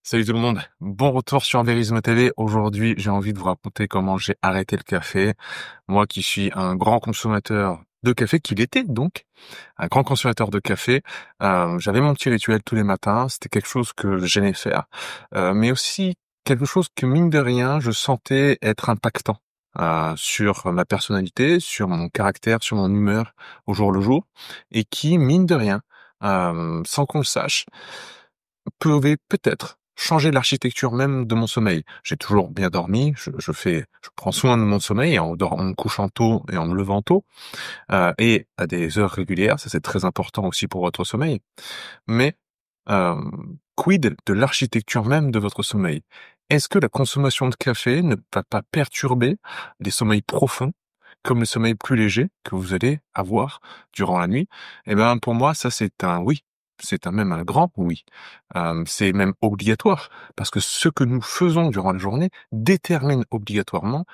Salut tout le monde, bon retour sur Verisme TV. Aujourd'hui, j'ai envie de vous raconter comment j'ai arrêté le café. Moi qui suis un grand consommateur de café, qu'il était donc, un grand consommateur de café, j'avais mon petit rituel tous les matins, c'était quelque chose que j'aimais faire, mais aussi quelque chose que mine de rien, je sentais être impactant sur ma personnalité, sur mon caractère, sur mon humeur au jour le jour, et qui, mine de rien, sans qu'on le sache, pouvait peut-être changer l'architecture même de mon sommeil. J'ai toujours bien dormi, je prends soin de mon sommeil en me couchant tôt et en me levant tôt, et à des heures régulières, ça c'est très important aussi pour votre sommeil. Mais, quid de l'architecture même de votre sommeil? Est-ce que la consommation de café ne va pas perturber des sommeils profonds, comme le sommeil plus léger que vous allez avoir durant la nuit? Eh ben, pour moi, ça c'est un oui. C'est même un grand oui. C'est même obligatoire, parce que ce que nous faisons durant la journée détermine obligatoirement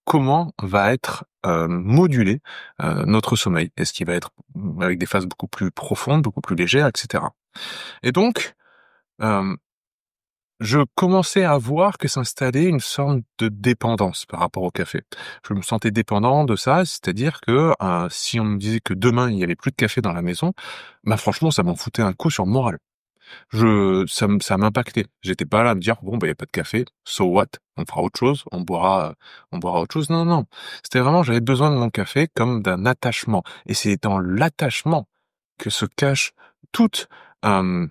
comment va être modulé notre sommeil. Est-ce qu'il va être avec des phases beaucoup plus profondes, beaucoup plus légères, etc. Et donc, euh, je commençais à voir que s'installait une sorte de dépendance par rapport au café. Je me sentais dépendant de ça, c'est-à-dire que si on me disait que demain il y avait plus de café dans la maison, bah franchement ça m'en foutait un coup sur le moral. Ça m'impactait. J'étais pas là à me dire bon bah il y a pas de café, so what? On fera autre chose, on boira autre chose. Non, non. C'était vraiment j'avais besoin de mon café comme d'un attachement. Et c'est dans l'attachement que se cache toute euh,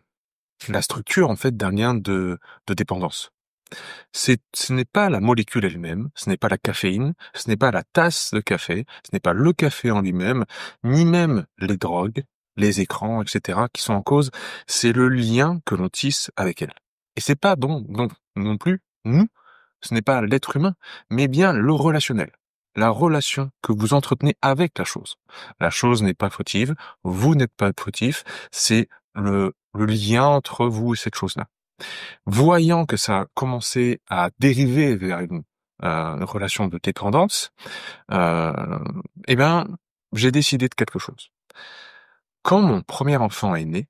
la structure en fait d'un lien de dépendance. Ce n'est pas la molécule elle-même, ce n'est pas la caféine, ce n'est pas la tasse de café, ce n'est pas le café en lui-même, ni même les drogues, les écrans, etc. qui sont en cause, c'est le lien que l'on tisse avec elle. Et c'est pas donc non plus nous, ce n'est pas l'être humain, mais bien le relationnel. La relation que vous entretenez avec la chose. La chose n'est pas fautive, vous n'êtes pas fautif, c'est le lien entre vous et cette chose-là. Voyant que ça commençait à dériver vers une relation de dépendance, euh, eh ben, j'ai décidé de quelque chose. Quand mon premier enfant est né,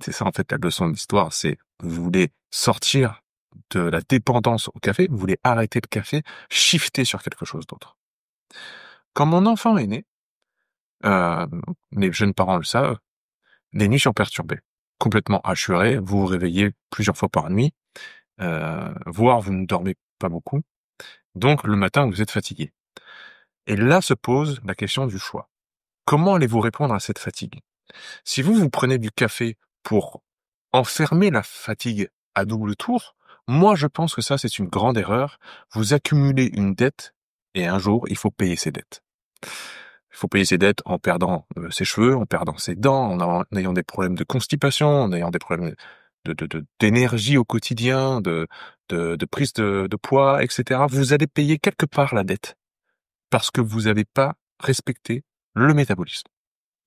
c'est ça en fait la leçon de l'histoire, c'est vous voulez sortir de la dépendance au café, vous voulez arrêter le café, shifter sur quelque chose d'autre. Quand mon enfant est né, euh, les jeunes parents le savent, les nuits sont perturbées, complètement hachurées, vous vous réveillez plusieurs fois par nuit, voire vous ne dormez pas beaucoup. Donc le matin, vous êtes fatigué. Et là se pose la question du choix. Comment allez-vous répondre à cette fatigue? Si vous prenez du café pour enfermer la fatigue à double tour, moi je pense que ça c'est une grande erreur. Vous accumulez une dette et un jour il faut payer ses dettes. Il faut payer ses dettes en perdant ses cheveux, en perdant ses dents, en ayant des problèmes de constipation, en ayant des problèmes d'énergie au quotidien, de prise de poids, etc. Vous allez payer quelque part la dette parce que vous n'avez pas respecté le métabolisme.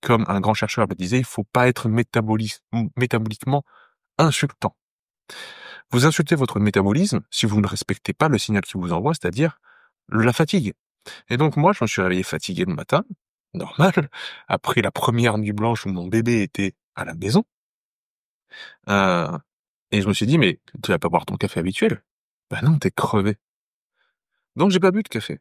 Comme un grand chercheur le disait, il faut pas être métaboliquement insultant. Vous insultez votre métabolisme si vous ne respectez pas le signal qu'il vous envoie, c'est-à-dire la fatigue. Et donc moi, je me suis réveillé fatigué le matin, normal, après la première nuit blanche où mon bébé était à la maison, euh, et je me suis dit, mais tu vas pas boire ton café habituel? Bah non, t'es crevé. Donc j'ai pas bu de café.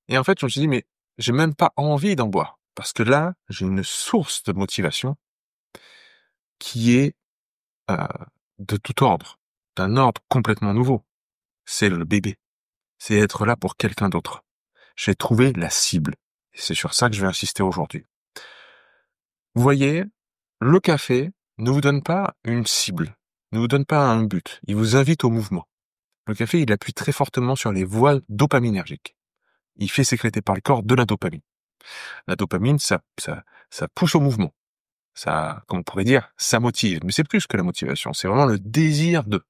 Et en fait, je me suis dit, mais j'ai même pas envie d'en boire. Parce que là, j'ai une source de motivation qui est euh, de tout ordre, d'un ordre complètement nouveau. C'est le bébé. C'est être là pour quelqu'un d'autre. J'ai trouvé la cible. Et c'est sur ça que je vais insister aujourd'hui. Vous voyez, le café ne vous donne pas une cible, ne vous donne pas un but. Il vous invite au mouvement. Le café, il appuie très fortement sur les voies dopaminergiques. Il fait sécréter par le corps de la dopamine. La dopamine, ça pousse au mouvement. Ça, comme on pourrait dire, ça motive. Mais c'est plus que la motivation. C'est vraiment le désir de.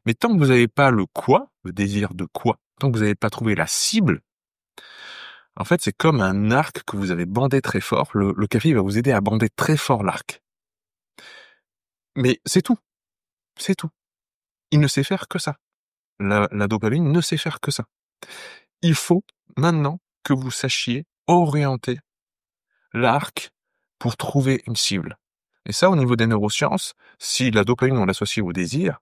Mais tant que vous n'avez pas le quoi, le désir de quoi, tant que vous n'avez pas trouvé la cible, en fait, c'est comme un arc que vous avez bandé très fort. Le café va vous aider à bander très fort l'arc. Mais c'est tout. C'est tout. Il ne sait faire que ça. La dopamine ne sait faire que ça. Il faut maintenant que vous sachiez orienter l'arc pour trouver une cible. Et ça, au niveau des neurosciences, si la dopamine on l'associe au désir,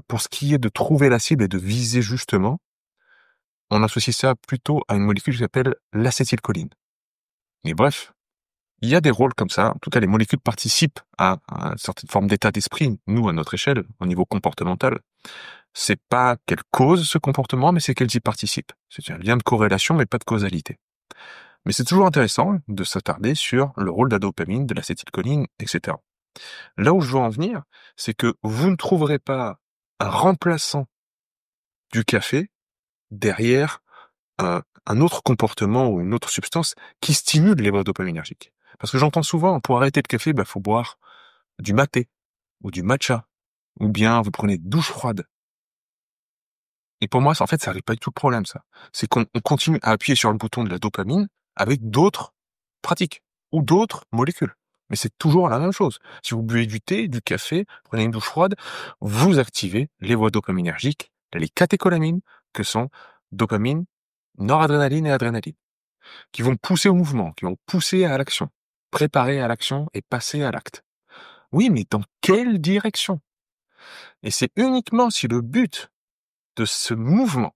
Pour ce qui est de trouver la cible et de viser justement, on associe ça plutôt à une molécule qui s'appelle l'acétylcholine. Mais bref, il y a des rôles comme ça. En tout cas, les molécules participent à une certaine forme d'état d'esprit, nous, à notre échelle, au niveau comportemental. C'est pas qu'elles causent ce comportement, mais c'est qu'elles y participent. C'est un lien de corrélation, mais pas de causalité. Mais c'est toujours intéressant de s'attarder sur le rôle de la dopamine, de l'acétylcholine, etc. Là où je veux en venir, c'est que vous ne trouverez pas un remplaçant du café derrière un autre comportement ou une autre substance qui stimule les voies dopaminergiques. Parce que j'entends souvent, pour arrêter le café, faut boire du maté ou du matcha, ou bien vous prenez une douche froide. Et pour moi, en fait, ça règle pas du tout le problème, ça. C'est qu'on continue à appuyer sur le bouton de la dopamine avec d'autres pratiques ou d'autres molécules. Mais c'est toujours la même chose. Si vous buvez du thé, du café, prenez une douche froide, vous activez les voies dopaminergiques, les catécholamines, que sont dopamine, noradrénaline et adrénaline, qui vont pousser au mouvement, qui vont pousser à l'action, préparer à l'action et passer à l'acte. Oui, mais dans quelle direction? Et c'est uniquement si le but de ce mouvement,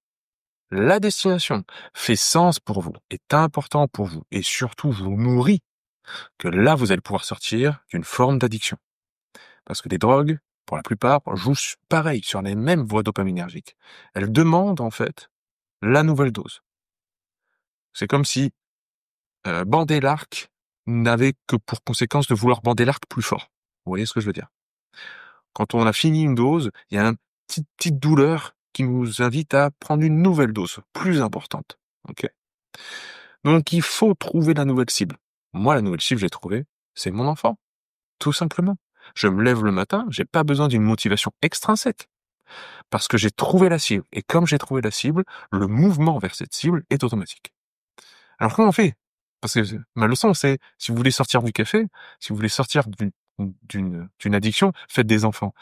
la destination, fait sens pour vous, est important pour vous, et surtout vous nourrit, que là vous allez pouvoir sortir d'une forme d'addiction. Parce que les drogues, pour la plupart, jouent pareil sur les mêmes voies dopaminergiques. Elles demandent en fait la nouvelle dose. C'est comme si bander l'arc n'avait que pour conséquence de vouloir bander l'arc plus fort. Vous voyez ce que je veux dire? Quand on a fini une dose, il y a une petite douleur qui nous invite à prendre une nouvelle dose, plus importante. Ok. Donc il faut trouver la nouvelle cible. Moi, la nouvelle cible, j'ai trouvé, c'est mon enfant, tout simplement. Je me lève le matin, j'ai pas besoin d'une motivation extrinsèque, parce que j'ai trouvé la cible. Et comme j'ai trouvé la cible, le mouvement vers cette cible est automatique. Alors comment on fait? Parce que ma leçon, c'est, si vous voulez sortir du café, si vous voulez sortir d'une addiction, faites des enfants.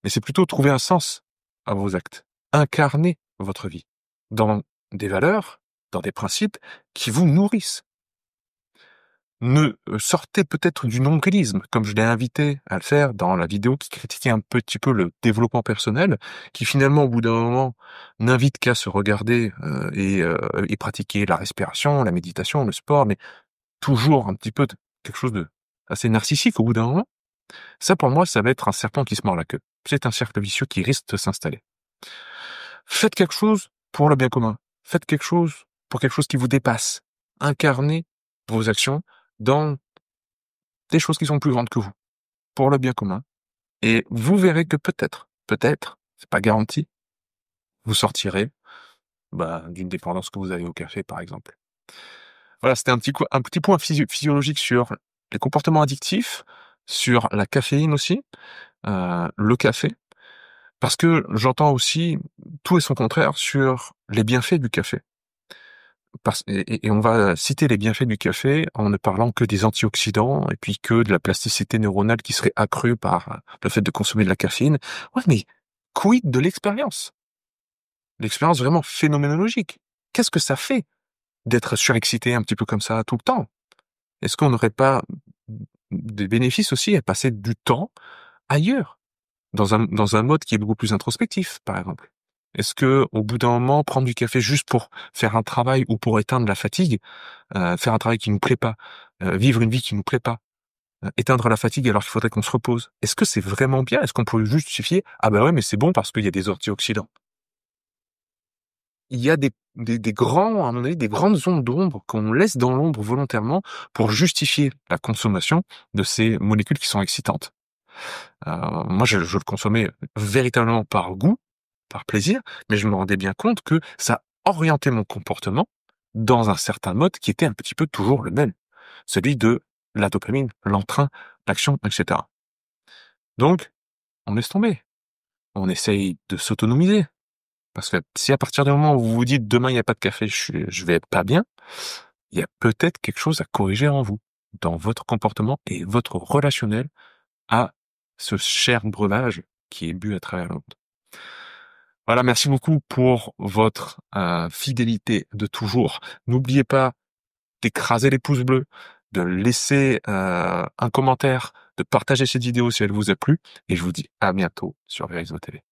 Mais c'est plutôt trouver un sens à vos actes. Incarner votre vie dans des valeurs, dans des principes qui vous nourrissent. Ne sortez peut-être du nombrilisme, comme je l'ai invité à le faire dans la vidéo qui critiquait un petit peu le développement personnel, qui finalement, au bout d'un moment, n'invite qu'à se regarder et pratiquer la respiration, la méditation, le sport, mais toujours un petit peu quelque chose de assez narcissique au bout d'un moment. Ça, pour moi, ça va être un serpent qui se mord la queue. C'est un cercle vicieux qui risque de s'installer. Faites quelque chose pour le bien commun. Faites quelque chose pour quelque chose qui vous dépasse. Incarnez vos actions dans des choses qui sont plus grandes que vous, pour le bien commun. Et vous verrez que peut-être, c'est pas garanti, vous sortirez d'une dépendance que vous avez au café, par exemple. Voilà, c'était un petit point physiologique sur les comportements addictifs, sur la caféine aussi, le café, parce que j'entends aussi tout et son contraire sur les bienfaits du café. Et on va citer les bienfaits du café en ne parlant que des antioxydants et puis que de la plasticité neuronale qui serait accrue par le fait de consommer de la caféine. Ouais, mais quid de l'expérience? L'expérience vraiment phénoménologique. Qu'est-ce que ça fait d'être surexcité un petit peu comme ça tout le temps? Est-ce qu'on n'aurait pas des bénéfices aussi à passer du temps ailleurs, dans un mode qui est beaucoup plus introspectif, par exemple? Est-ce que, au bout d'un moment, prendre du café juste pour faire un travail ou pour éteindre la fatigue, faire un travail qui nous plaît pas, vivre une vie qui nous plaît pas, éteindre la fatigue alors qu'il faudrait qu'on se repose, est-ce que c'est vraiment bien? Est-ce qu'on peut justifier: «Ah bah ouais, mais c'est bon parce qu'il y a des antioxydants»? Il y a des grands, à mon avis, des grandes zones d'ombre qu'on laisse dans l'ombre volontairement pour justifier la consommation de ces molécules qui sont excitantes. Moi, je le consommais véritablement par goût, par plaisir, mais je me rendais bien compte que ça orientait mon comportement dans un certain mode qui était un petit peu toujours le même, celui de la dopamine, l'entrain, l'action, etc. Donc, on laisse tomber. On essaye de s'autonomiser. Parce que si à partir du moment où vous vous dites demain il n'y a pas de café, je vais être pas bien, il y a peut-être quelque chose à corriger en vous, dans votre comportement et votre relationnel à ce cher breuvage qui est bu à travers le monde. Voilà, merci beaucoup pour votre fidélité de toujours. N'oubliez pas d'écraser les pouces bleus, de laisser un commentaire, de partager cette vidéo si elle vous a plu et je vous dis à bientôt sur Verismo TV.